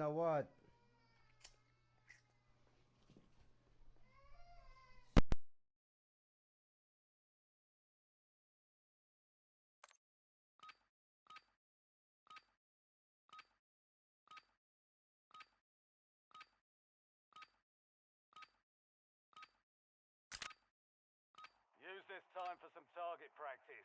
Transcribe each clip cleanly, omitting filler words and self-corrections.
now what? Use this time for some target practice.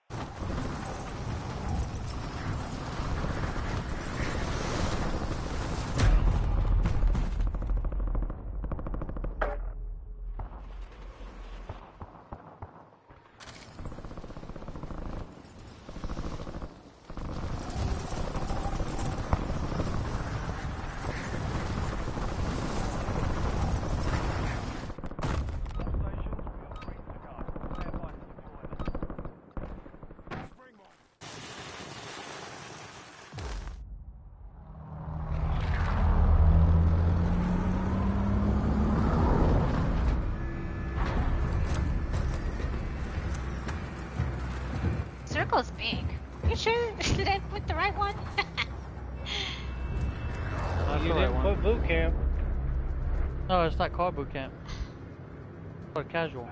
Circle's big. You sure? Did I put the right one? You didn't put boot camp. No, it's not called boot camp. It's called casual.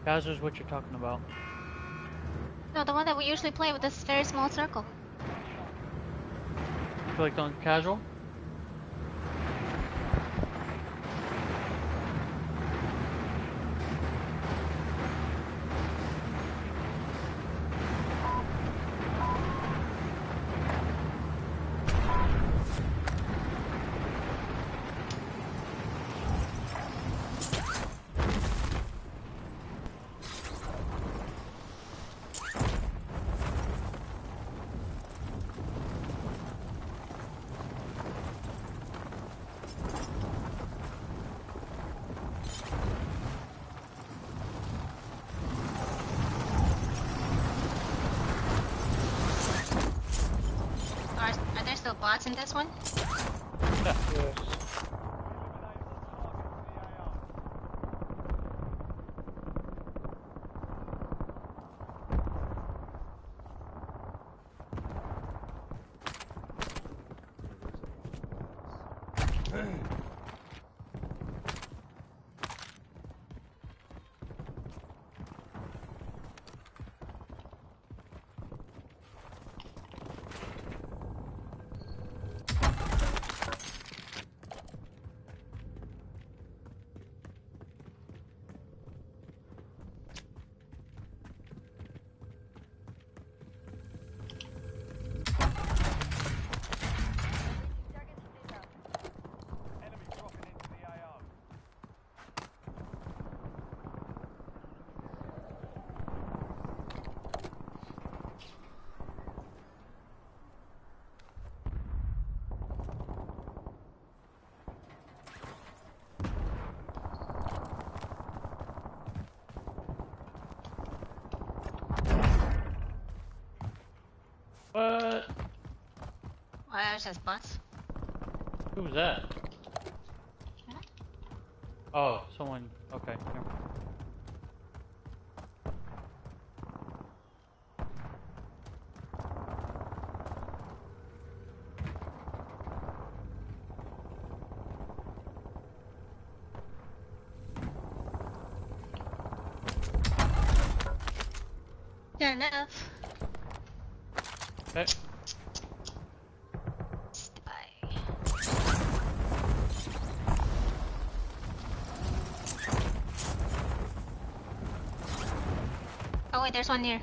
Casual is what you're talking about. No, the one that we usually play with this very small circle. You clicked on casual? Are there still bots in this one? Yes. What? Why are just bots? Who was that? Oh, someone. Okay. Never mind. Fair enough. Okay. Oh wait, there's one near.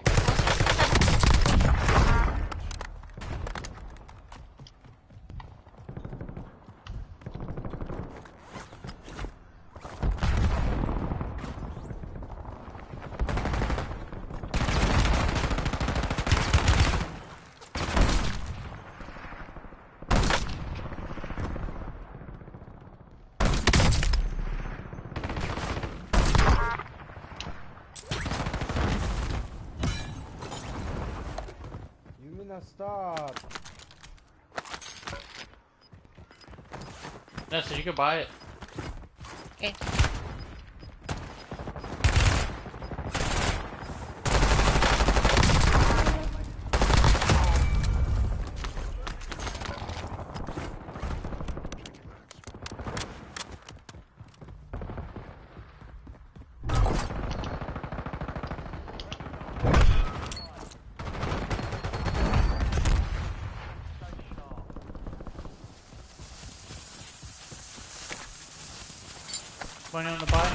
Stop. Nessa, you can buy it. Okay. money on the buy?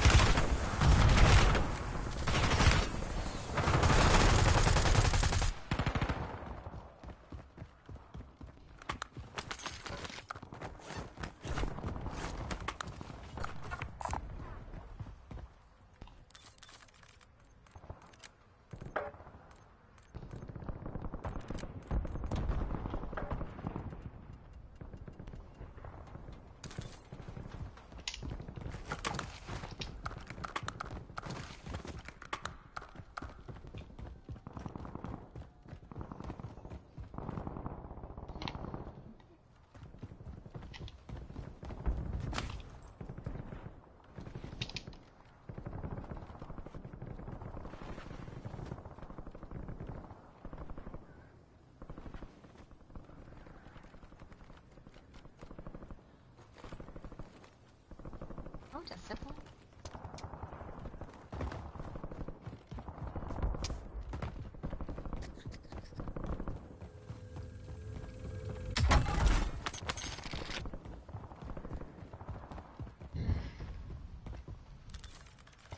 Oh, just simple.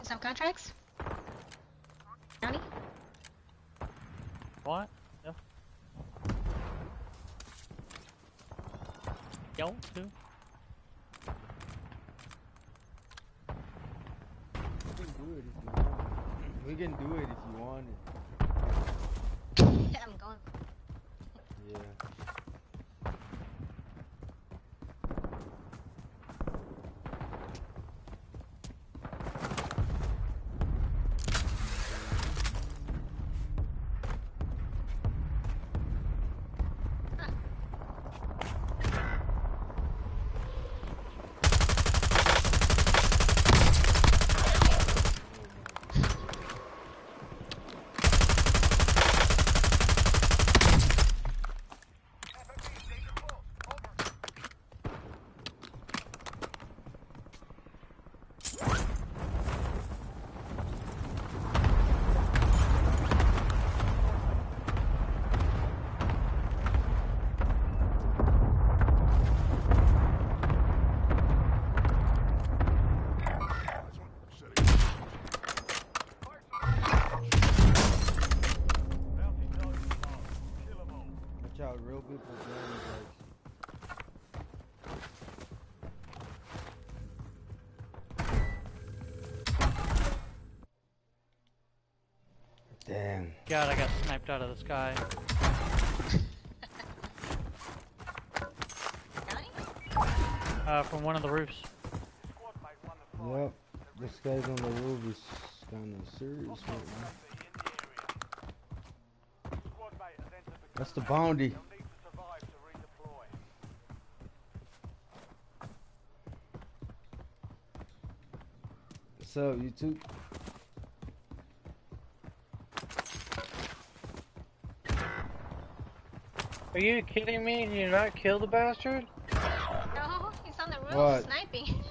Some contracts? County? What? Yeah. Yo, too. We can do it if you want it. I'm going. Yeah. Watch out, real people jamming bikes. Damn. God, I got sniped out of the sky. From one of the roofs. Yep, this guy's on the roof is kind of serious right now. That's the bounty. What's up, YouTube? Are you kidding me? Did you not kill the bastard? No, he's on the roof What? sniping.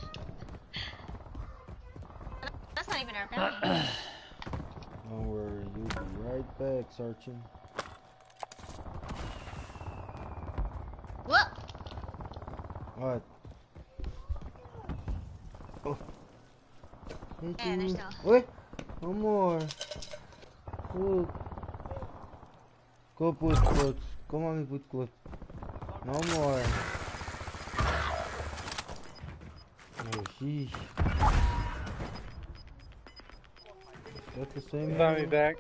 That's not even our bounty. Don't worry, you'll be right back, searching. What? What? Oh. Thank Yeah, there's you. no. Wait, one more. Look. Go put clothes. Come on, put clothes. No more. Oh, sheesh. That's the same. You got me back.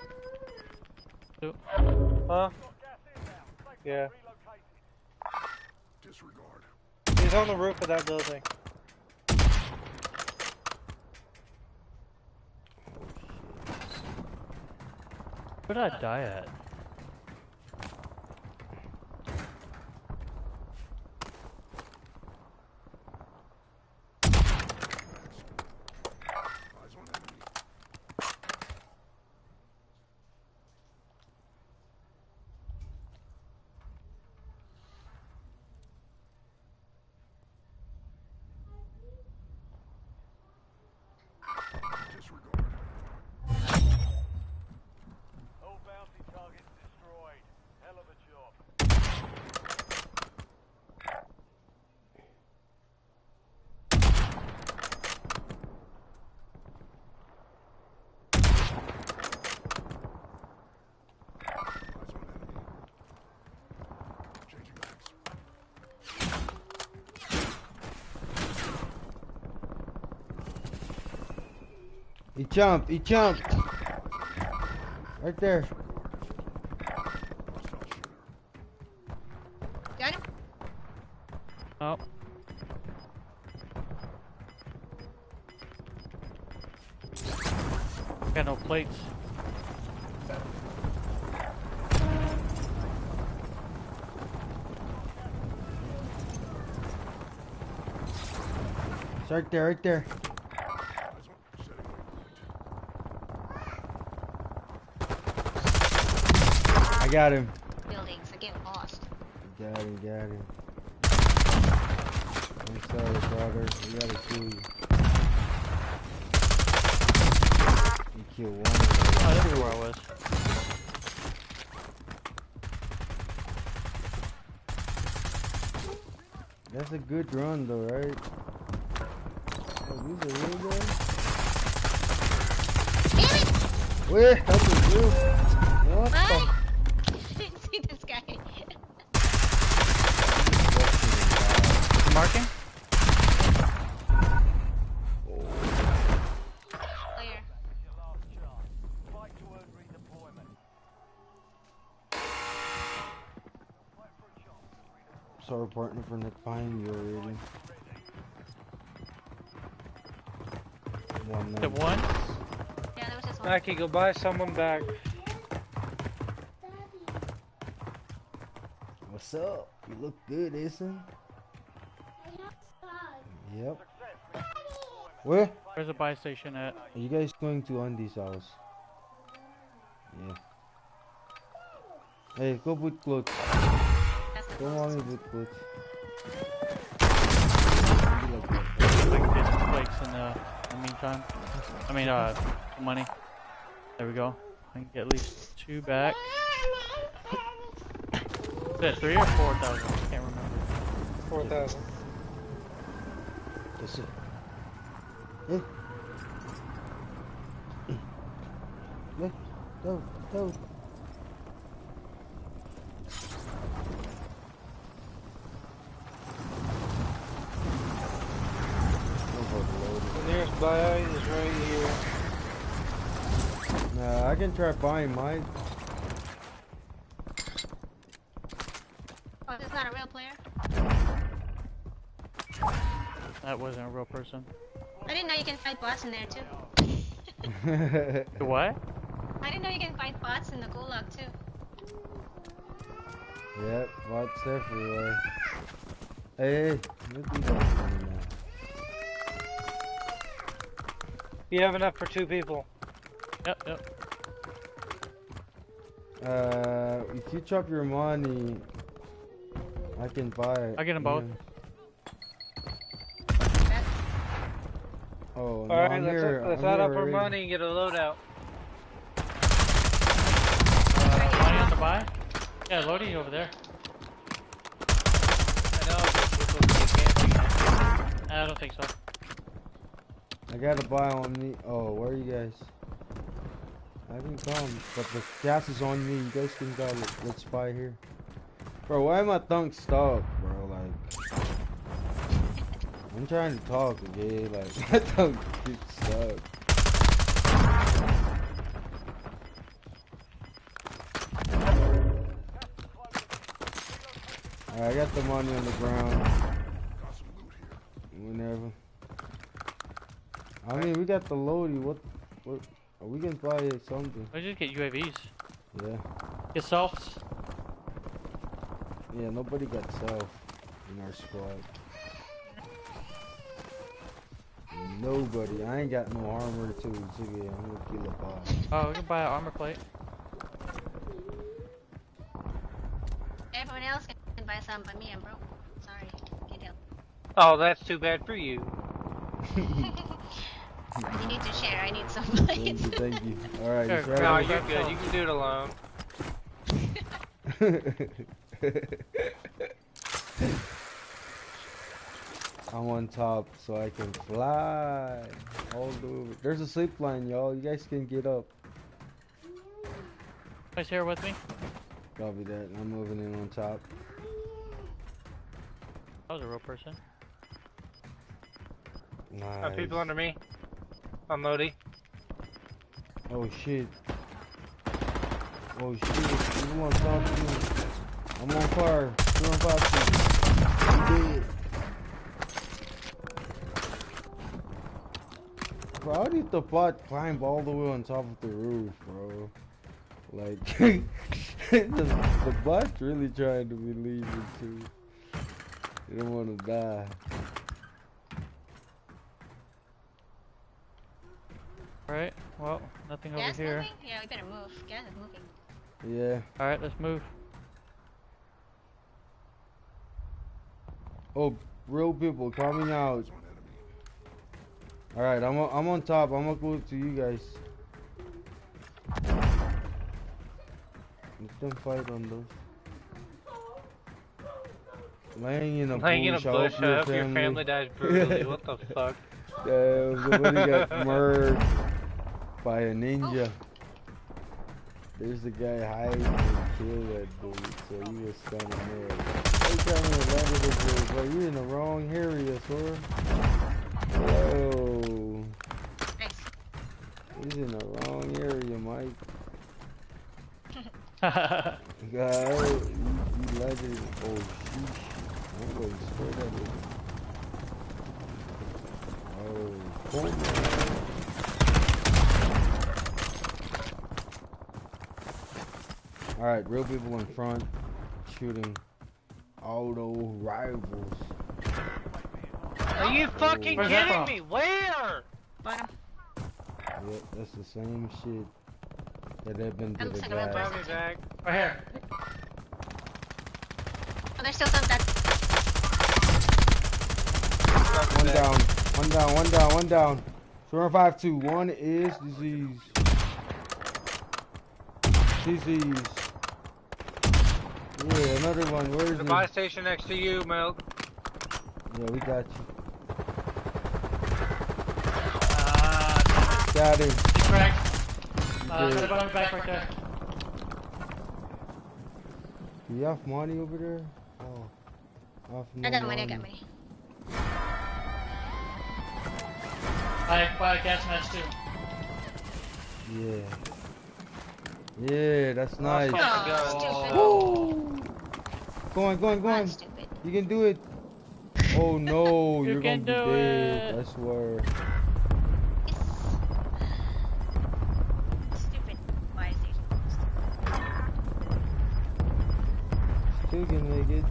Huh? Yeah. Disregard. He's on the roof of that building. Where did I die at? Eyes on enemy. Disregard. All bounty targets He jumped. He jumped. Right there. Got him? Oh. Got no plates. It's right there, right there. I got him. Buildings, I get lost. Got him, got him. I'm sorry, brother. We gotta kill you. You killed one of them. Oh, that's where I was. That's a good run, though, right? Oh, these are real guys? Damn it! Wait, that was real. What Bye! the? Didn't see this guy. Marking? Clear. Your last chance. Fight to earn redeployment. Fight for a chance to redeploy. Sorry, partner, for not finding you already. One The man. one? Yeah, there was just one. Mackie, go buy someone back. What's up? You look good, Asen. Yep. Where? Where's the buy station at? Are you guys going to Andy's house? Yeah. Hey, go put clothes. That's the Don't closest want me one. put clothes. I can get some plates in the meantime. I mean, money. There we go. I can get at least 2 back. Is that 3 or 4,000? I can't remember. 4,000. That's it. Hey. Look, go, go. The nearest buy is right here. Nah, I can try buying mine. Oh, this is not a real player? That wasn't a real person. I didn't know you can fight bots in there too. The what? I didn't know you can fight bots in the gulag too. Yep, bots everywhere. Hey, look at that thing now. You have enough for 2 people. Yep, yep. If you chop your money, I can buy it. I get them both. Oh, no, Alright, I'm let's here. let's I'm add here up our already. money and get a loadout. Money on the buy? Yeah, loading over there. I know, but we're supposed to be camping. I don't think so. I gotta buy on me. Oh, where are you guys? I can come, but the gas is on me. You guys can go. Let's buy here. Bro, why am I tongue stuck, bro? Like, I'm trying to talk, okay? Like, my tongue keeps stuck. Alright, I got the money on the ground. Whenever. I mean, we got the loadie. What? We can buy something. Let's just get UAVs. Yeah. Get selfs. Yeah, nobody got self in our squad. Nobody. I ain't got no armor too. So yeah, I'm gonna kill a bot. Oh, we can buy an armor plate. Everyone else can buy some, but me, I'm broke. Sorry, can't help. Oh, that's too bad for you. You need to share. I need some Thank you, plates. thank you. Alright, Sure, it's No, right. you're good. You can do it alone. I'm on top so I can fly all over. There's a zip line, y'all. You guys can get up. Guys here with me? Copy that. I'm moving in on top. That was a real person. Nice. People under me. On Lodi. Oh shit. Oh shit. You want to talk to me? I'm on fire. You're on fire. I'm dead. Bro, how did the bot climb all the way on top of the roof, bro? Like, the bot's really trying to believe it too. You don't want to die. Alright, well, nothing over Gas here. moving? Yeah, we better move. Gas is moving. Yeah. Alright, let's move. Oh, real people coming out. Alright, I'm on top. I'm gonna go to you guys. Let them fight on those. Laying in a bush. I hope your family dies brutally. What the fuck? Somebody got murdered by a ninja. There's the guy hiding and killed that dude, so he was standing there. They trying to land it, but you're in the wrong area, sir. Whoa. Nice. He's in the wrong area, Mike. Alright, God, he landed. Oh, sheesh. I'm going straight at it. Oh, cool, man. Alright, real people in front, shooting auto rivals. Are you fucking Where's that kidding from? me? Where? Bottom. Yep, that's the same shit that happened to That the looks like a real guy. Grab me back. right here. Oh, there's still some that. One down, one down, one down, one down. 4-5-2. One is disease. Disease. Yeah, another one. Where is There's a he? buy station next to you, Milk. Yeah, we got you. Ah, Got him. he's cracked. Yeah. Another bottom back right there. Do you have money over there? Oh. I got money, I got money. I buy a gas mask too. Yeah. Yeah, that's nice. Oh, stupid. Woo! Go on, go on, go on. I'm stupid. You can do it. Oh no, You you're gonna can be do dead. it. I swear. Stupid. Why is it? Still can make it.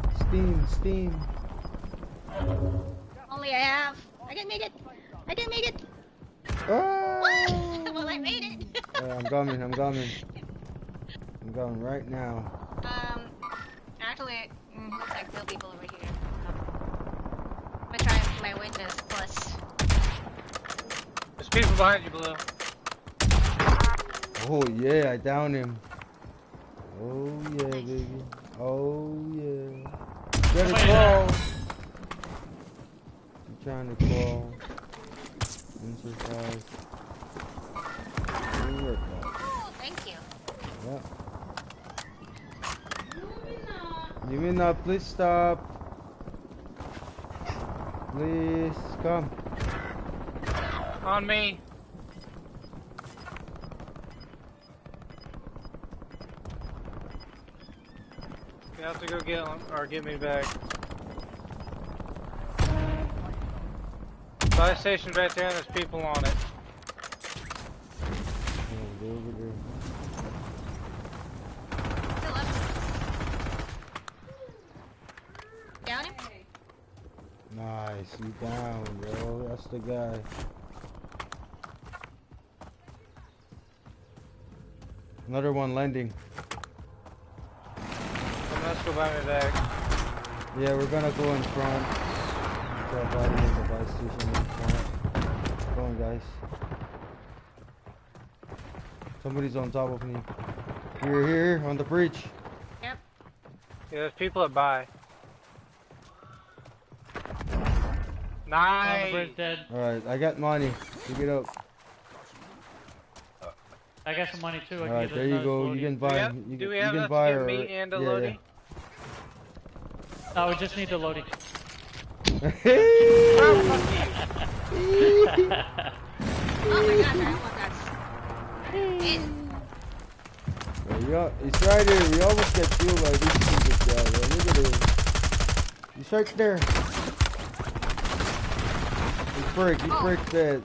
Steam. Only I have. I can make it. I can make it. Ah! Well, I made it. I'm coming. I'm coming right now. Actually, looks like real people over here. I'm gonna try my windows plus. There's people behind you, Blue. Oh yeah, I downed him. Oh yeah, Nice. baby. Oh yeah. Better crawl. I'm trying to crawl. Exercise. Good work, man. Oh, thank you. Yeah. You may not. Please stop. Please come. On me. You have to go get him, or get me back. Buy station's right there and there's people on it. Yeah, go over there. Still up. Down him? Nice, you down, bro. That's the guy. Another one landing. Let's go buy me back. Yeah, we're gonna go in front. Drop body in the buy station in front. Go on, guys. Somebody's on top of me. Here, on the bridge. Yep. Yeah, there's people that buy. Nice. Bridge dead. Alright, I got money. Pick it up. I got some money too. I can Alright, get there you another go. loading. You can Do we buy. have, You do we you have can enough buy to her. get meat and a Yeah, loading? No, we just need the loading. Oh, fuck you. Oh my god, I want that. it. He's right here. We almost get killed by this stupid guy, bro. Look at him. He's right there. He's break dead.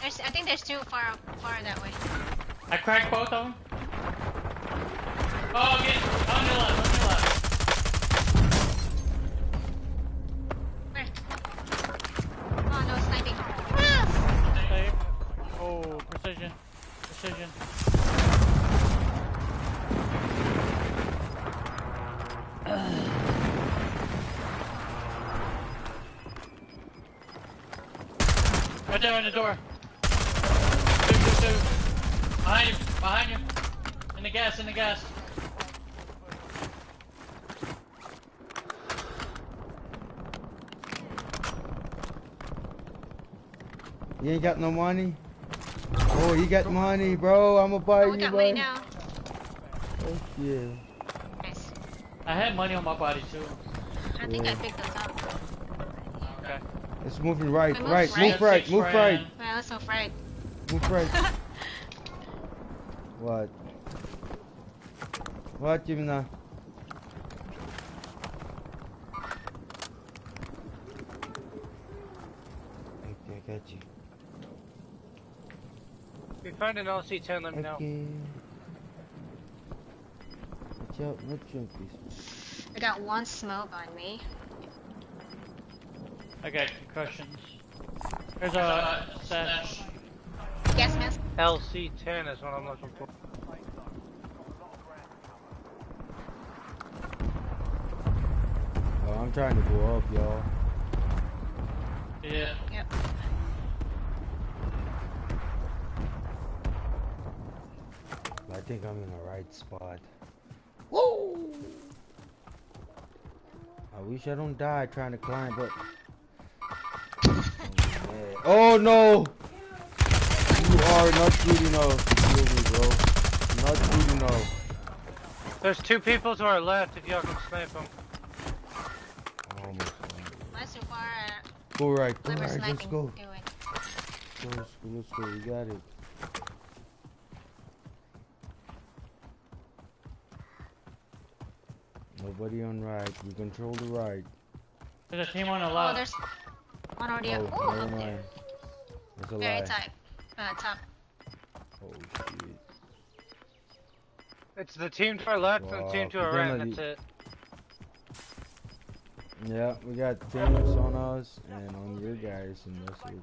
I think there's two far that way. I cracked both of them. Oh, get on your left, Where? Oh no, sniping. Ah! Save. Oh, precision. Right there in the door. Two. Behind you. In the gas. You ain't got no money? Oh, you got money, bro. I'ma buy Oh, we you, got bro. money now. Thank you. Nice. I had money on my body too. I think I picked those up. Okay. It's moving right. Move Move right. right. Alright, let's move right. Move right. What? What, Jimna? Okay, I got you. If you find an LC-10, let me know. Okay. Watch out, no junkies. I got one smoke on me. I got concussions. There's a stash. Gas mask. LC-10 is what I'm looking for. Oh, I'm trying to go up, y'all. Yeah. Yep. I think I'm in the right spot. Whoa! I wish I don't die trying to climb up. Oh no! You are not good enough to kill me, bro. Not good enough. There's two people to our left if y'all can snipe them. Almost. Mine's too far. Go right, Clever let's sniping. go. Anyway. Let's go, we got it. Nobody on right, we control the right. There's a team on the Oh, left. there's one already up. Oh, Ooh, never up there. mind. That's a Very lie. tight. Top. Oh shit. It's the team to our left and the Wow, team to our right, that's it. Yeah, we got teams on us and on your guys, and that's it.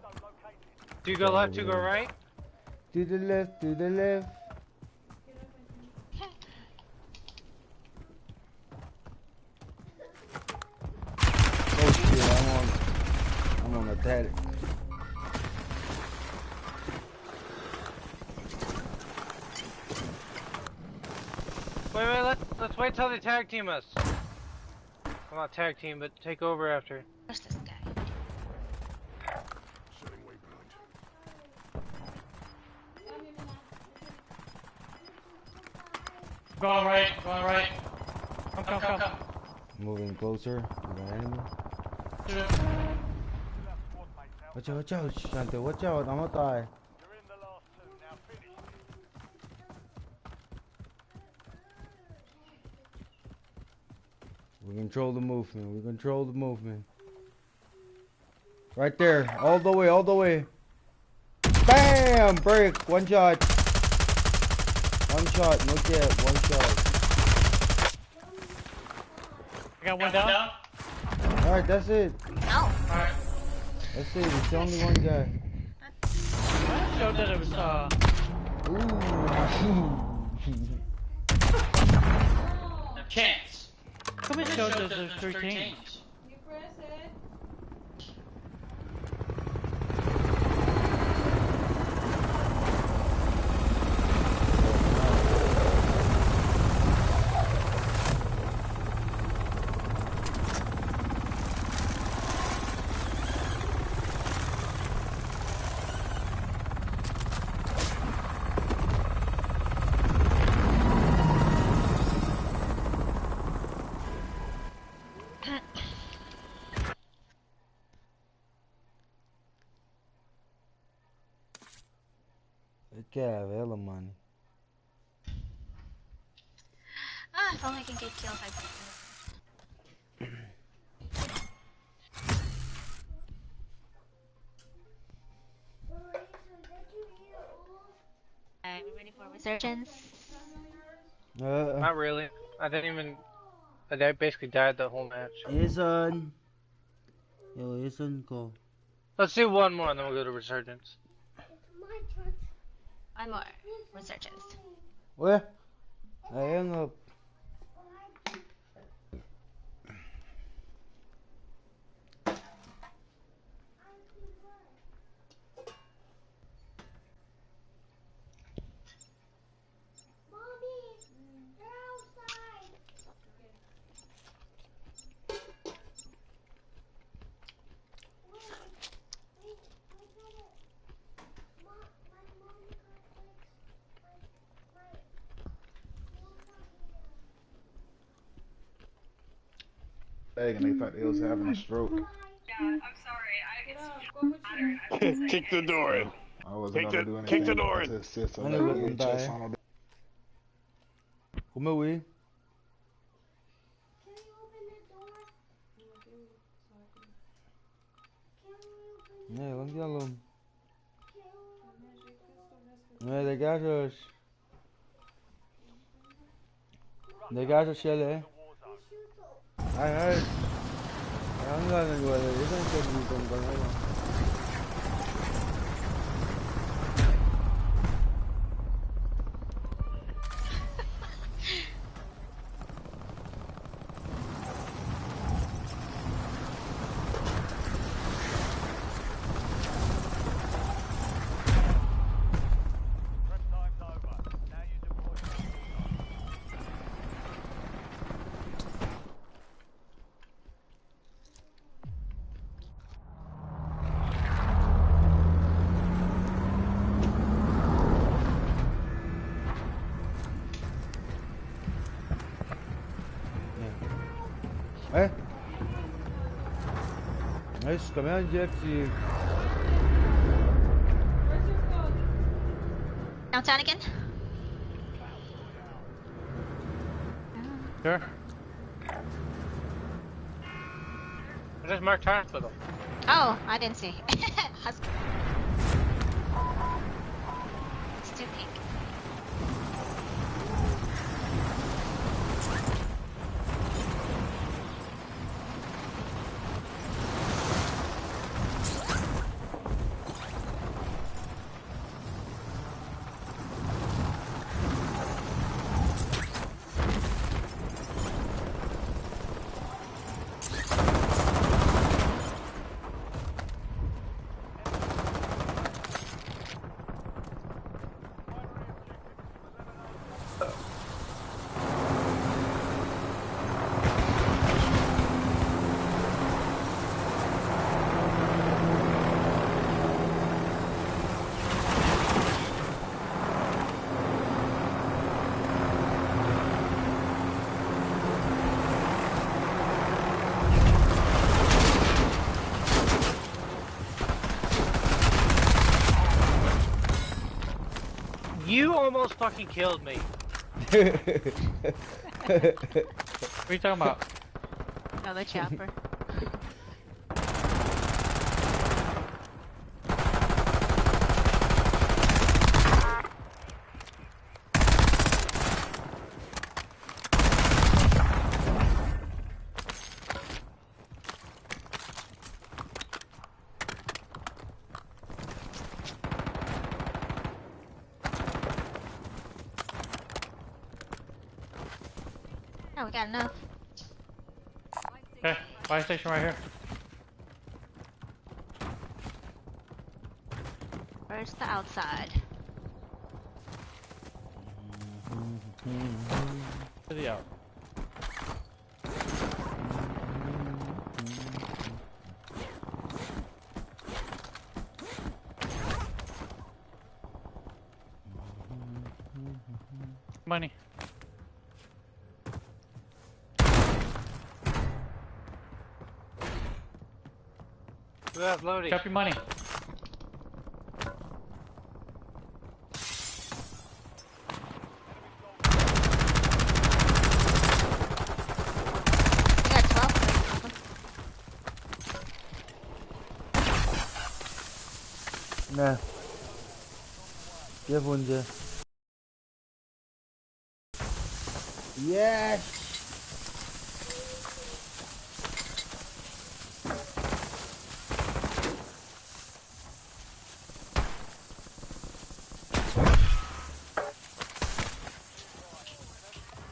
Do you go left, you go right? To the left, to the left. Oh shit, I'm on attack. Wait, let's wait till they tag team us. Well, not tag team, but take over after. Where's this guy? Going right. Come. Moving closer. We got enemy. Watch out, Shante. Watch out, I'm gonna die. You're in the last two, now finish. We control the movement. Right there. All the way. Bam! Break. One shot. No cap. One shot. I got one down. Alright, that's it. No. Alright. That's it. It's only one guy. Showed that it was Ooh. chance. Come and showed that there's 3 teams. que hella money. Ah, if only I can get kills, I I'm ready for resurgence. Not really. I didn't even. I basically died the whole match. Jason. Yo, Jason, go. Let's do one more and then we'll go to resurgence. One more resurgence. Where? Ayan nga. And they thought they was having a stroke. Yeah, I'm sorry. Kick the door. I wasn't gonna do anything. Kick the door. Just sit so Ano let ba me kung get chest tayo? on. Kumawi. Nee, lang yalom. Nee, dégage. Dégage, Shelley. Ay, ay. Ang galing wala. Isang kaibigan ko na yun. Prep time's over. Now you deploy. Eh? Nice, come on, Jeffy. Downtown again? Sure. I just marked hospital. Oh, I didn't see. Hospital. It's too pink. You almost fucking killed me. What are you talking about? Another chopper. Oh, we got enough. Okay, fire station right here. Where's the outside? To the out. Money. We have loading. Drop your money. Careful, Ninja. Yes!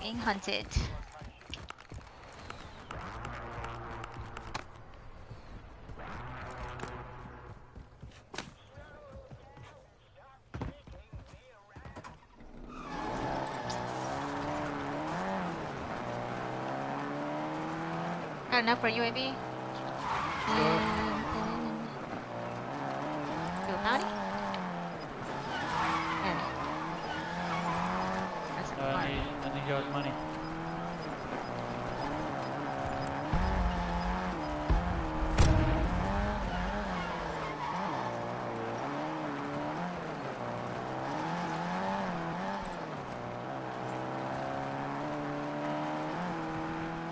Being hunted. Got enough for UAV? Fuel bounty? Yeah. That's a I need your money.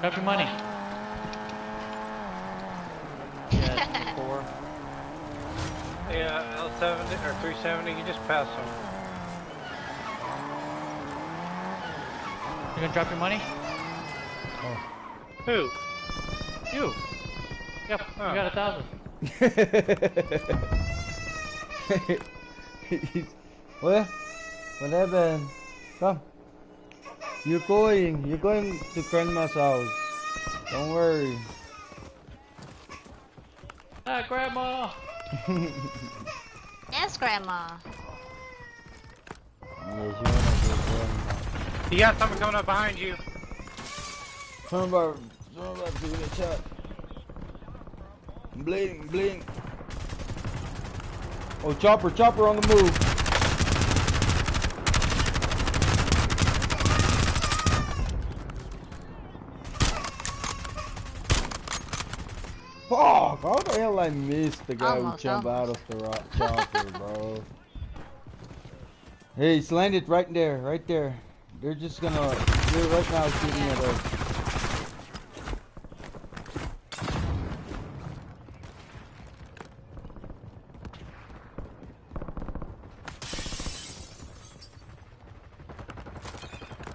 Grab your money. Yeah, 4. Yeah, L70 or 370, you just pass them. You gonna drop your money? Who? You. Yep, Oh. you got 1,000. What? What happened? Come. You're going to grandma's house. Don't worry. Ah, grandma! Yes, Grandma. Yes, you wanna go grandma. You got someone coming up behind you. Turn about to get shot. Bleeding, bleeding. Oh, chopper on the move. Fuck! How the hell I missed the guy Almost, who jumped out of the chopper, bro? Hey, he's landed right there, right there. They're just gonna, they're right now shooting at us.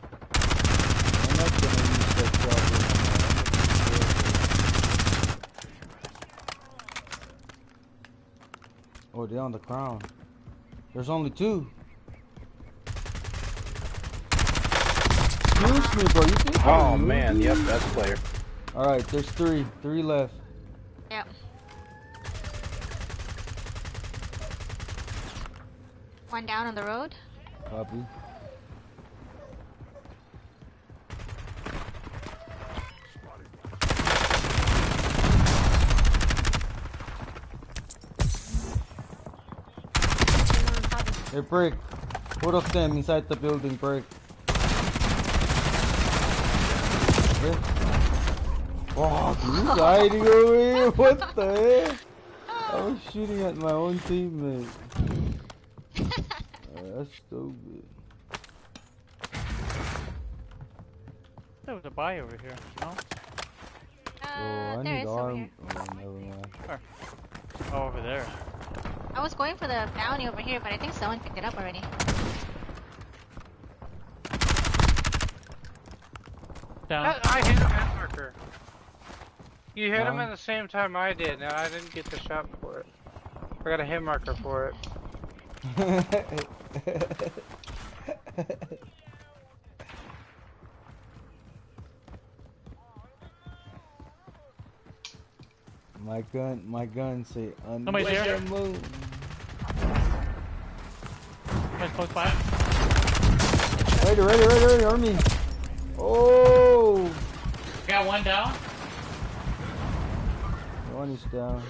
I'm not gonna use that chopper. Oh, they're on the ground. There's only 2. Excuse me, bro. You think Oh man, yep, that's player. Alright, there's 3. 3 left. Yep. One down on the road. Copy. Hey, break. Both of them inside the building, break. Okay. Oh, you hiding over here? What the heck? I was shooting at my own teammate. That's stupid. There was a buy over here, no? Oh, I There need is over arm. here. Oh, never mind. Where? Oh, over there. I was going for the bounty over here, but I think someone picked it up already. Down. I hit a hit marker. You hit him Huh? at the same time I did, and I didn't get the shot for it. I got a hit marker for it. My gun say Somebody's here. the moon. Somebody's close by. Ready, on me. Oh! Got one down. One is down.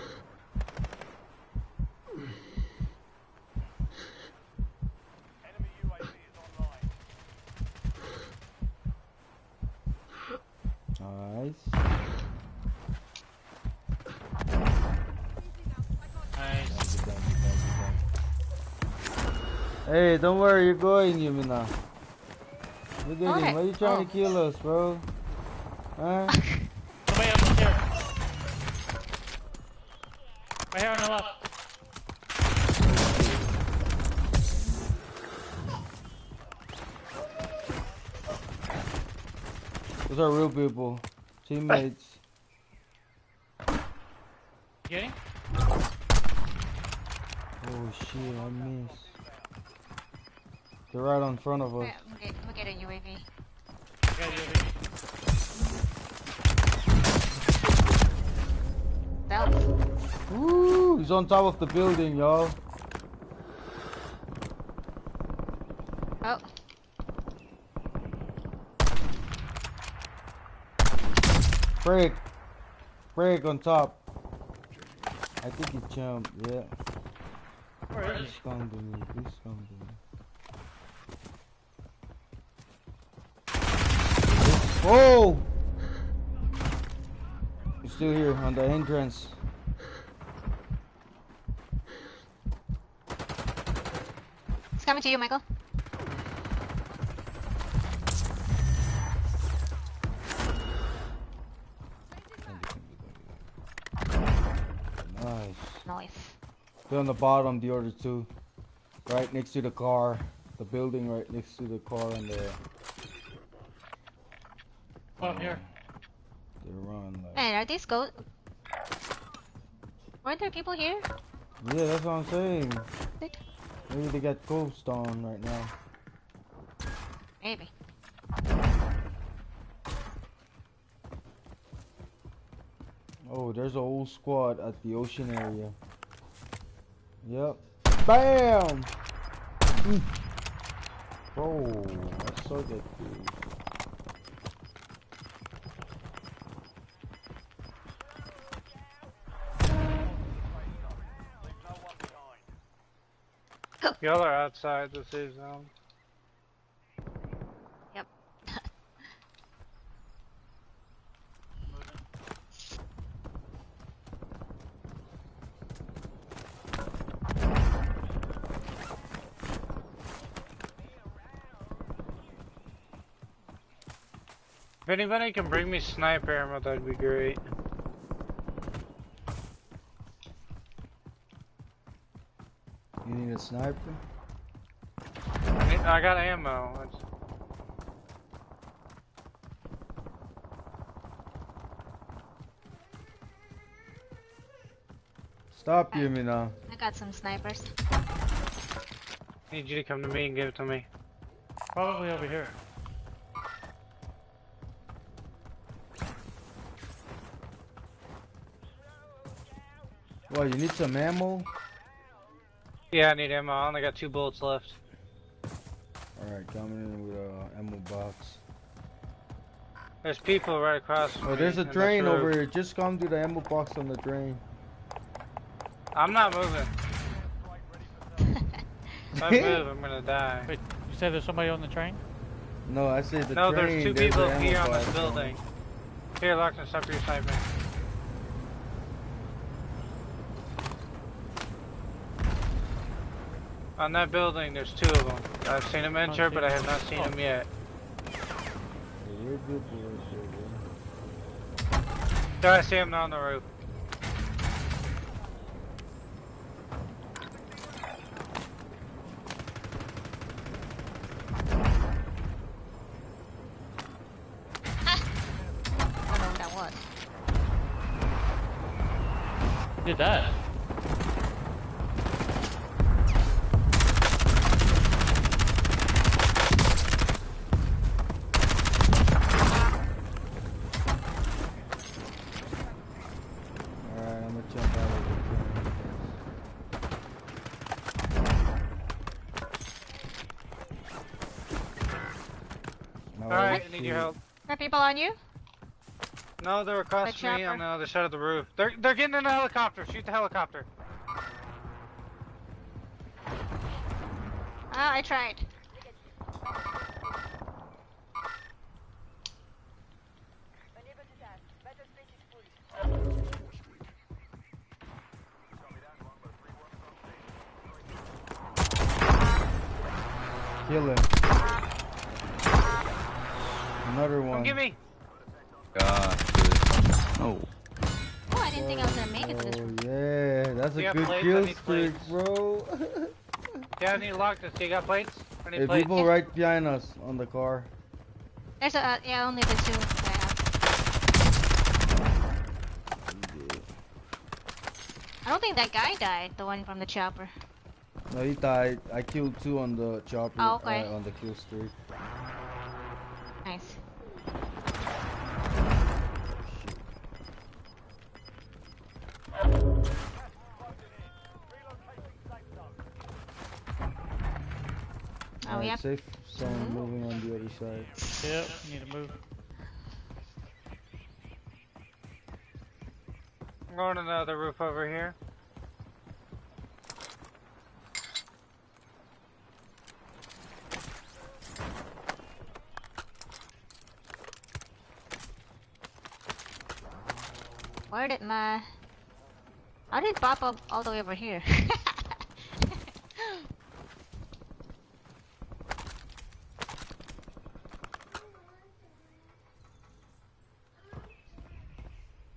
Enemy UAV is online. Nice. Nice. Thank you. Hey, don't worry, you're going, Yumina. Look at him. Okay. Why are you trying to kill us, bro? Huh? Somebody up here. Right here on the left. Those are real people. Teammates. Getting? Oh shit, I missed. They're right in front of us. Yeah, we'll get a UAV. Got UAV. Stealth. Woo! He's on top of the building, y'all. Oh. Break. Break on top. I think he jumped, yeah. Where is Please come to me, please come to me. Oh! He's still here on the entrance. It's coming to you, Michael. Nice. Nice. They're on the bottom, the other two. Right next to the car. The building right next to the car and the... Oh, here. They run like... Hey, are these ghosts? Weren't there people here? Yeah, that's what I'm saying. Did? Maybe they got ghost on right now. Maybe. Oh, there's a whole squad at the ocean area. Yep. BAM! Bro, I saw that dude. Y'all are outside the safe zone. Yep. If anybody can bring me sniper ammo, that'd be great. You need a sniper? I got ammo. Stop hearing me now. I got some snipers. Need you to come to me and give it to me. Probably over here. What, you need some ammo? Yeah, I need ammo. I only got 2 bullets left. Alright, coming in with a ammo box. There's people right across from Oh, me there's a in this drain road. over here. Just come to the ammo box on the drain. I'm not moving. If I move, I'm gonna die. Wait, you said there's somebody on the train? No, I said the No, train. there's 2 there's people an ammo here on box this building. Here, Lockton, stop your sniping. On that building, there's 2 of them. I've seen them enter, but I have not seen them yet. Yeah, you're a good boy, Yeah, I see him now on the roof. I don't know what that was. Who did that? Alright, I'm gonna jump out of the train. Alright, I need your help. Are people on you? No, they're across The from me chopper? on the other side of the roof. They're getting in the helicopter. Shoot the helicopter. Oh, I tried. Kill him. Another one. Come get me. God. Oh, I didn't think I was gonna make it to this. Oh yeah, that's You a got good plates? I kill need streak, plates. bro. Yeah, I need to lock this. You got plates? I need Hey, plates. people right behind us on the car. There's a yeah, only the 2. I don't think that guy died, the one from the chopper. No, he died. I killed 2 on the chopper. Oh, okay. On the kill streak. Nice. Oh, Alright, yep. safe zone moving on the other side. Yep, need to move. I'm going to the other roof over here. Where did my... How did it pop up all the way over here?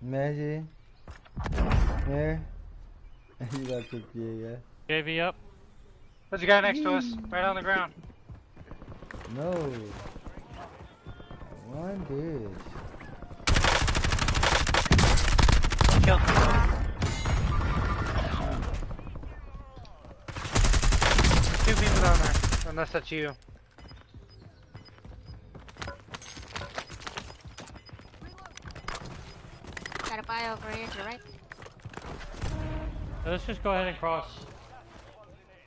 Imagine. There. You got cooked, yeah. JV up. There's a guy next to us, right on the ground. No. One bitch. Killed him. There's 2 people down there, unless that's you. Got a buy over here to the right. Let's just go ahead and cross.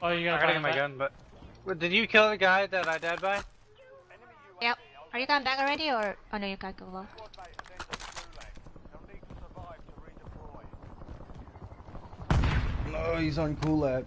Oh, you I gotta gotta get find my that. gun, but... Wait, did you kill the guy that I died by? Yep. Are you coming back already, or... Oh no, you can't go low. No, he's on Kulak.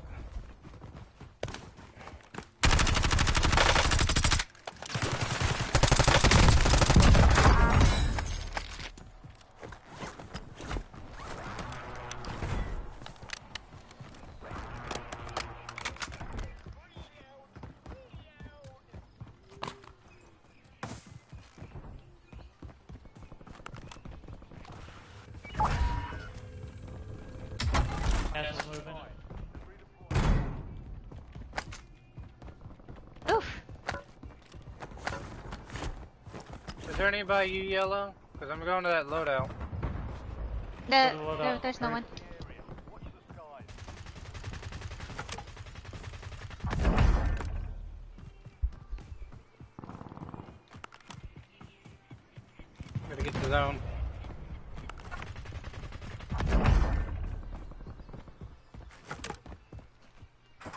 Castle's moving. Oof. Is there anybody you yellow? Because I'm going to that loadout. There's no one. Gotta get to the zone.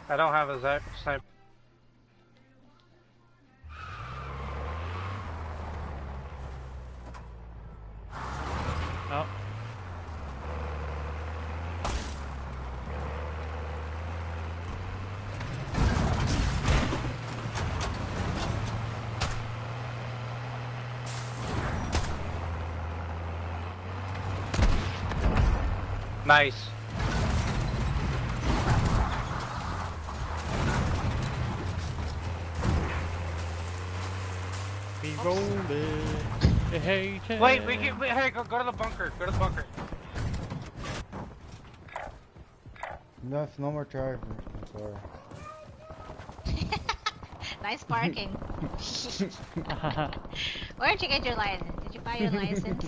I don't have a sniper. Oh. Nice. We rolled it. Hey, Wait, hey, go to the bunker. Go to the bunker. No more driver. I'm sorry. Nice parking. Where'd you get your license? Did you buy your license?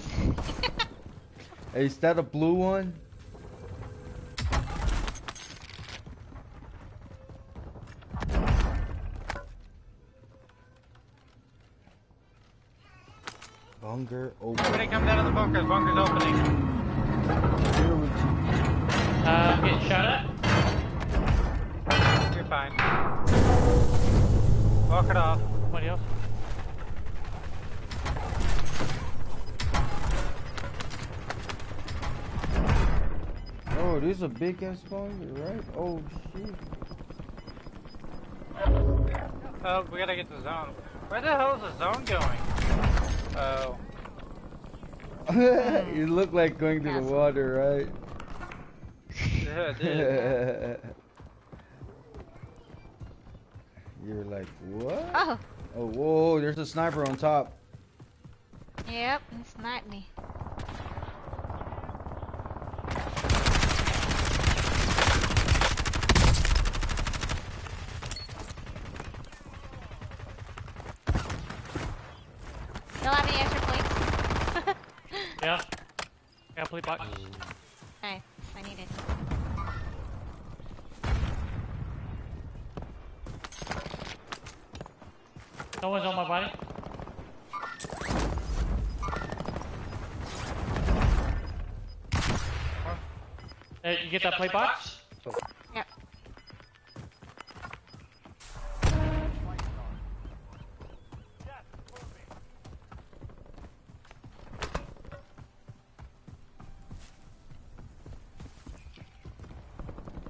Hey, is that a blue one? Bunker open. Somebody come down to the bunker. The bunker's opening. Here with you. Getting shot at. You're fine. Walk it off. Somebody else. Oh, this is a big ass bunker, right? Oh shit. Oh, we gotta get to the zone. Where the hell is the zone going? Oh. You look like going to the water, right? Yeah, it did. You're like, what? Oh. Oh, whoa, there's a sniper on top. Yep, he sniped me. Don't have any extra plates? Yeah. Yeah, plate box. Nice, I need it. Someone's on my body. Hey, you get that plate box? Yep.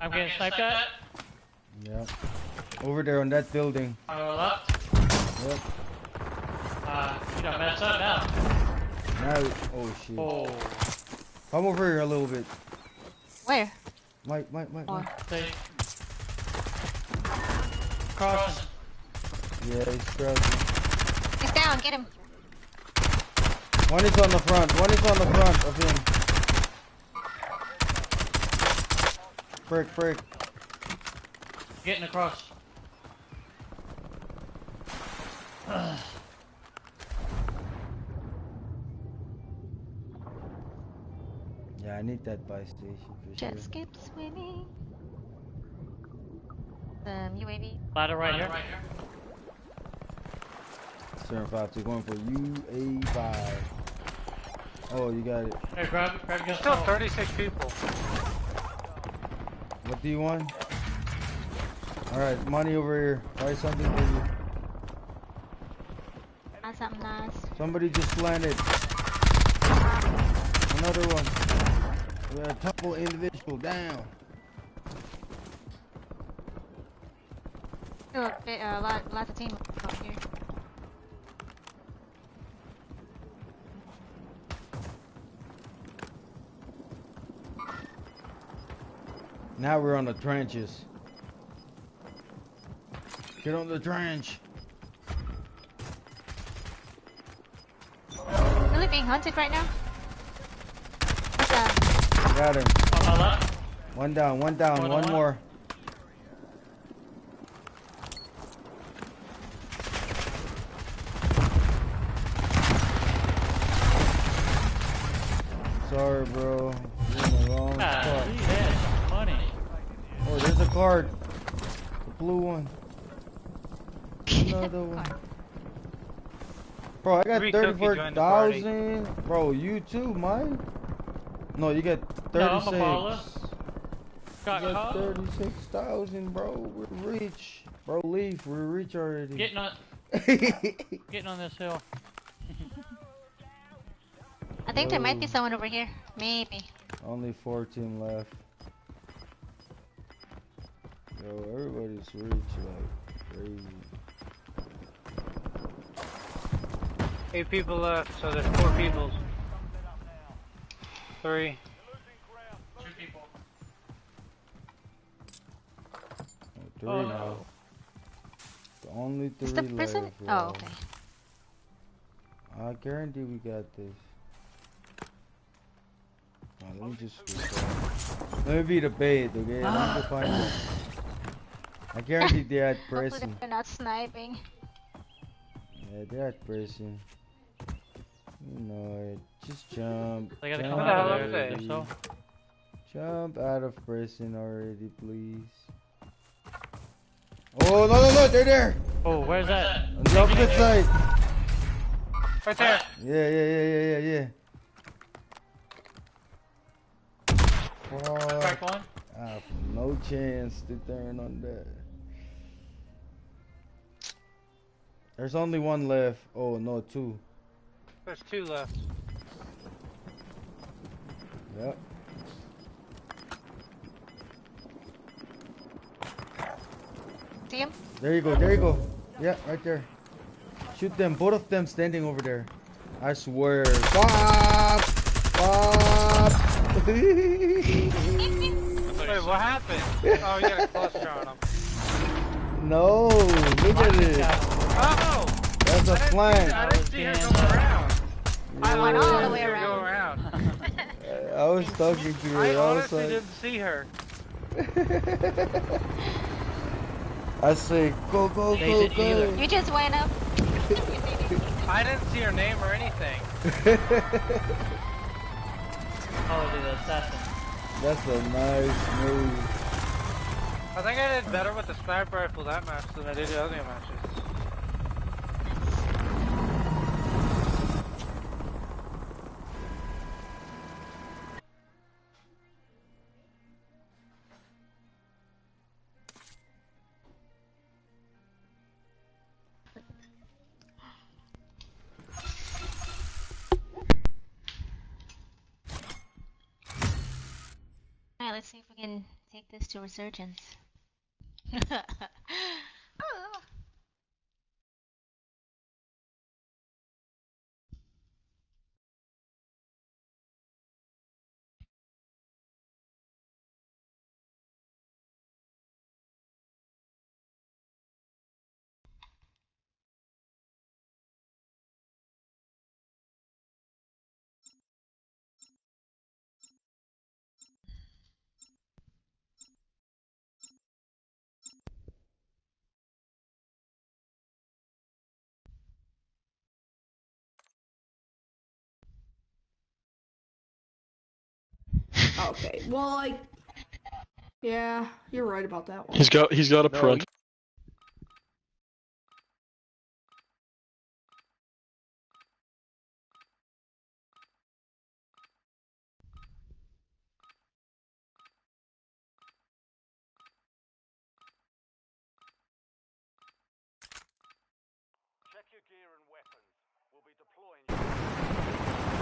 I'm getting sniped at. Yep. Over there on that building. On the left. Yep. You done messed up now. Now, oh shit. Oh. Come over here a little bit. Where? Mike. Oh. Stay. Crossing. Yeah, he's crossing. He's down. Get him. One is on the front. One is on the front of him. Frick. Getting across. Yeah, I need that buy station for Jet sure. skip swimming. UAV. Ladder right here. 752 going for UA5. Oh, you got it. Hey, grab your Still stuff. 36 people. What do you want? Alright, money over here. Buy something for you. That's something nice. Somebody just landed. Another one. We got a couple individual down. Still a bit, lots of team out here. Now we're on the trenches. Get on the trench. Really being hunted right now? What's Got him. On my left. One down, one more. Sorry, bro. You're in the wrong spot. That's money. Oh, there's a card. The blue one. Another one. Bro, I got Three cookie joined the party. 34,000. Bro, you too, Mike. No, you got No, I'm a 36. baller. Got You got caught. 36,000, bro. We're rich. Bro, leave. We're rich already. Getting on this hill. I think there might be someone over here. Maybe. Only 14 left. Yo, everybody's rich like crazy. 8 people left, so there's 4 people. 3. 2 people. Oh, 3 Oh, now. no. Only 3 Is the left. prison? Yo. Oh, okay. I guarantee we got this. Oh, let me just restart. Let me be the bait, okay? I'm to find them. I guarantee they're at Hopefully pressing. they're not sniping. Yeah, they're at pressing. You know it. Just jump. They gotta Jump come What the hell out is of there. they? So. Jump out of prison already, please. Oh, no, they're there! Oh, where's that? On the opposite side! Right there. Yeah. Crack Fuck. one. I have no chance to turn on that. There's only one left. Oh, no, 2. There's 2 left. Yep. See him? There you go. Yeah, right there. Shoot them, both of them standing over there. I swear. Pop! Wait, what happened? Oh, you got a cluster on him. No, look at it. Oh! That's a flank. I didn't see her go around. I went all the way Go around. I around. was talking to her. I I was honestly like, didn't see her. I say, go. They didn't either. You just went up. I didn't see her name or anything. Oh, the assassin. That's a nice move. I think I did better with the sniper rifle that match than I did the other matches. see if we can take this to resurgence. Oh. Okay, well, like, yeah, you're right about that one. He's got a No, parental. Check your gear and weapons. We'll be deploying you.